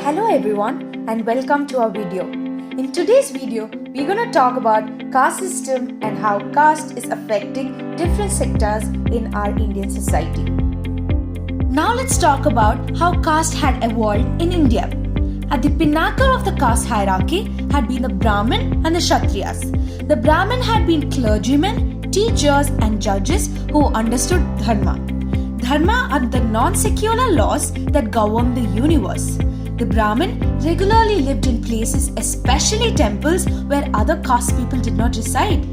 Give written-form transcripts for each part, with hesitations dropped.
Hello everyone and welcome to our video. In today's video, we're going to talk about caste system and how caste is affecting different sectors in our Indian society. Now let's talk about how caste had evolved in India. At the pinnacle of the caste hierarchy had been the Brahmin and the Kshatriyas. The Brahmin had been clergymen, teachers and judges who understood Dharma. Dharma are the non-secular laws that govern the universe. The Brahmin regularly lived in places, especially temples, where other caste people did not reside.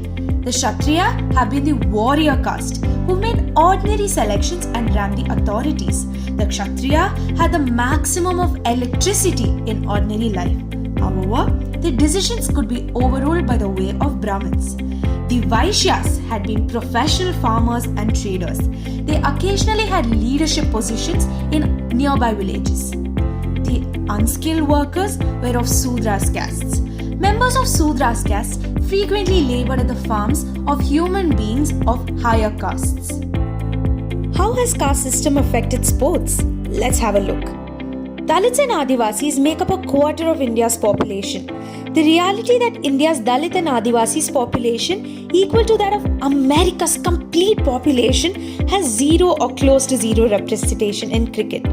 The Kshatriya have been the warrior caste who made ordinary selections and ran the authorities. The Kshatriya had the maximum of electricity in ordinary life. However, their decisions could be overruled by the way of Brahmins. The Vaishyas had been professional farmers and traders. They occasionally had leadership positions in nearby villages. The unskilled workers were of Sudras castes. Members of Sudras castes frequently labored at the farms of human beings of higher castes. How has caste system affected sports? Let's have a look. Dalits and Adivasis make up a quarter of India's population. The reality that India's Dalit and Adivasis population equal to that of America's complete population has zero or close to zero representation in cricket.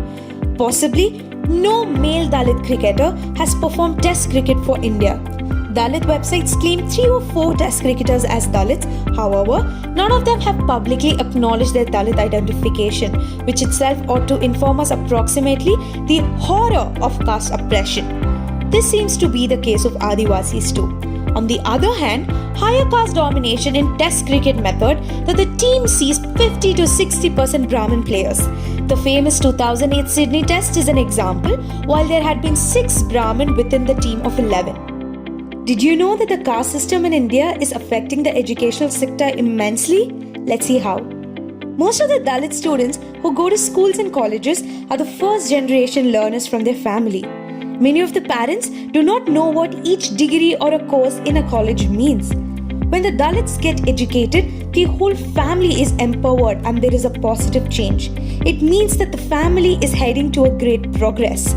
Possibly, no male Dalit cricketer has performed Test cricket for India. Dalit websites claim 3 or 4 Test cricketers as Dalits. However, none of them have publicly acknowledged their Dalit identification, which itself ought to inform us approximately the horror of caste oppression. This seems to be the case of Adivasis too. On the other hand, higher caste domination in Test cricket method that the team sees 50 to 60% Brahmin players. The famous 2008 Sydney Test is an example, while there had been 6 Brahmin within the team of 11. Did you know that the caste system in India is affecting the educational sector immensely? Let's see how. Most of the Dalit students who go to schools and colleges are the first generation learners from their family. Many of the parents do not know what each degree or a course in a college means. When the Dalits get educated, the whole family is empowered and there is a positive change. It means that the family is heading to a great progress.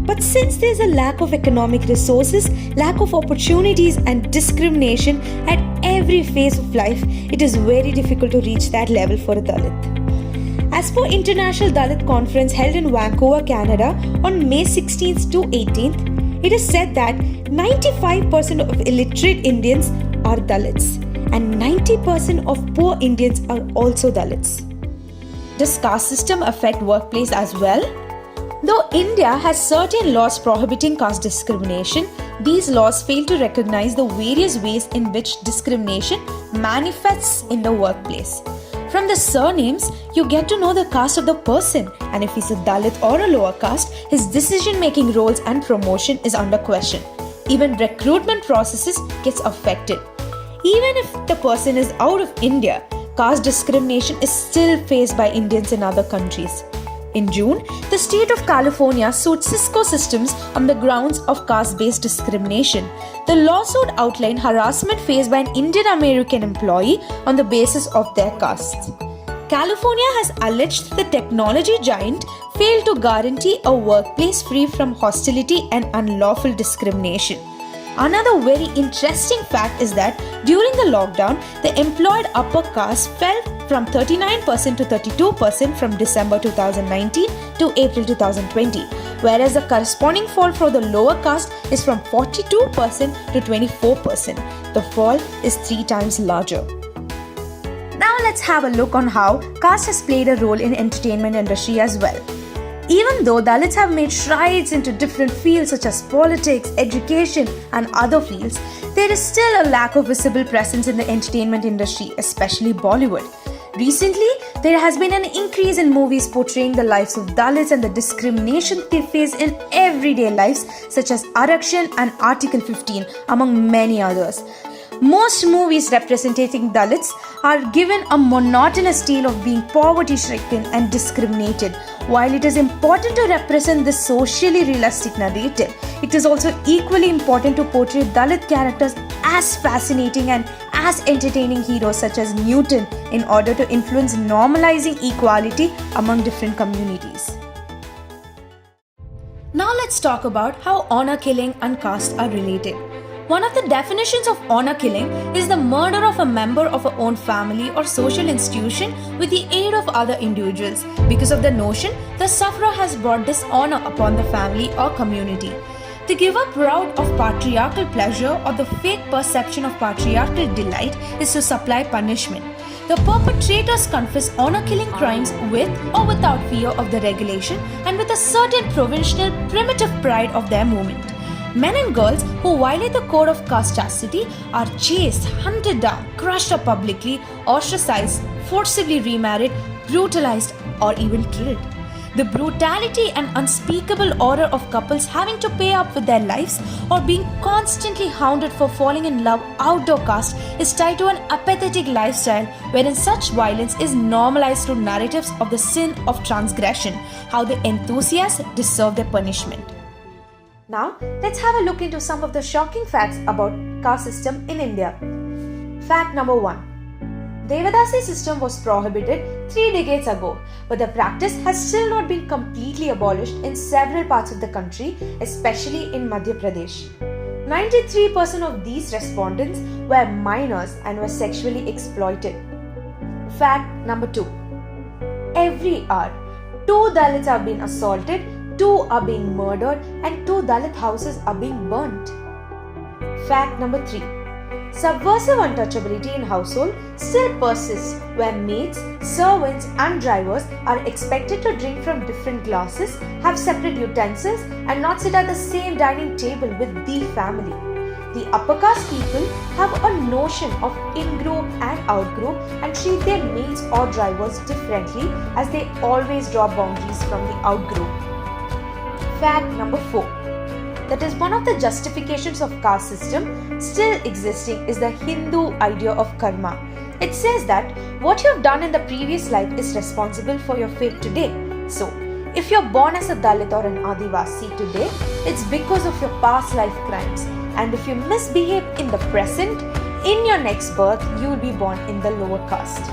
But since there is a lack of economic resources, lack of opportunities and discrimination at every phase of life, it is very difficult to reach that level for a Dalit. As per International Dalit Conference held in Vancouver, Canada on May 16th to 18th, it is said that 95% of illiterate Indians are Dalits and 90% of poor Indians are also Dalits. Does caste system affect workplace as well? Though India has certain laws prohibiting caste discrimination, these laws fail to recognize the various ways in which discrimination manifests in the workplace. From the surnames, you get to know the caste of the person, and if he's a Dalit or a lower caste, his decision-making roles and promotion is under question. Even recruitment processes gets affected. Even if the person is out of India, caste discrimination is still faced by Indians in other countries. In June, the state of California sued Cisco Systems on the grounds of caste-based discrimination. The lawsuit outlined harassment faced by an Indian American employee on the basis of their caste. California has alleged that the technology giant failed to guarantee a workplace free from hostility and unlawful discrimination. Another very interesting fact is that during the lockdown, the employed upper caste fell from 39% to 32% from December 2019 to April 2020, whereas the corresponding fall for the lower caste is from 42% to 24%. The fall is 3 times larger. Now let's have a look on how caste has played a role in entertainment industry as well. Even though Dalits have made strides into different fields such as politics, education and other fields, there is still a lack of visible presence in the entertainment industry, especially Bollywood. Recently, there has been an increase in movies portraying the lives of Dalits and the discrimination they face in everyday lives such as Arakshan and Article 15 among many others. Most movies representing Dalits are given a monotonous tale of being poverty-stricken and discriminated. While it is important to represent this socially realistic narrative, it is also equally important to portray Dalit characters as fascinating and as entertaining heroes such as Newton in order to influence normalizing equality among different communities. Now let's talk about how honor killing and caste are related. One of the definitions of honor killing is the murder of a member of our own family or social institution with the aid of other individuals because of the notion the sufferer has brought dishonor upon the family or community. The give-up route of patriarchal pleasure or the fake perception of patriarchal delight is to supply punishment. The perpetrators confess honor-killing crimes with or without fear of the regulation and with a certain provincial primitive pride of their movement. Men and girls who violate the code of caste chastity are chased, hunted down, crushed up publicly, ostracized, forcibly remarried, brutalized, or even killed. The brutality and unspeakable horror of couples having to pay up with their lives or being constantly hounded for falling in love outdoor caste is tied to an apathetic lifestyle wherein such violence is normalized through narratives of the sin of transgression, how the enthusiasts deserve their punishment. Now, let's have a look into some of the shocking facts about caste system in India. Fact number 1. Devadasi system was prohibited 3 decades ago, but the practice has still not been completely abolished in several parts of the country, especially in Madhya Pradesh. 93% of these respondents were minors and were sexually exploited. Fact number 2. Every hour, 2 Dalits are being assaulted, 2 are being murdered, and 2 Dalit houses are being burnt. Fact number 3. Subversive untouchability in household still persists where maids, servants and drivers are expected to drink from different glasses, have separate utensils and not sit at the same dining table with the family. The upper caste people have a notion of in-group and out-group and treat their maids or drivers differently as they always draw boundaries from the out-group. Fact number 4. That is, one of the justifications of caste system still existing is the Hindu idea of karma. It says that what you have done in the previous life is responsible for your fate today. So, if you're born as a Dalit or an Adivasi today, it's because of your past life crimes. And if you misbehave in the present, in your next birth, you will be born in the lower caste.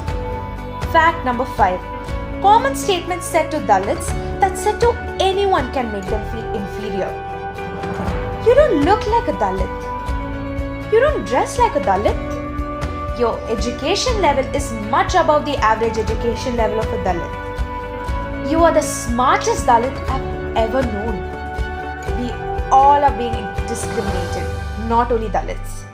Fact number 5. Common statements said to Dalits that said to anyone can make them feel inferior. You don't look like a Dalit. You don't dress like a Dalit. Your education level is much above the average education level of a Dalit. You are the smartest Dalit I've ever known. We all are being discriminated, not only Dalits.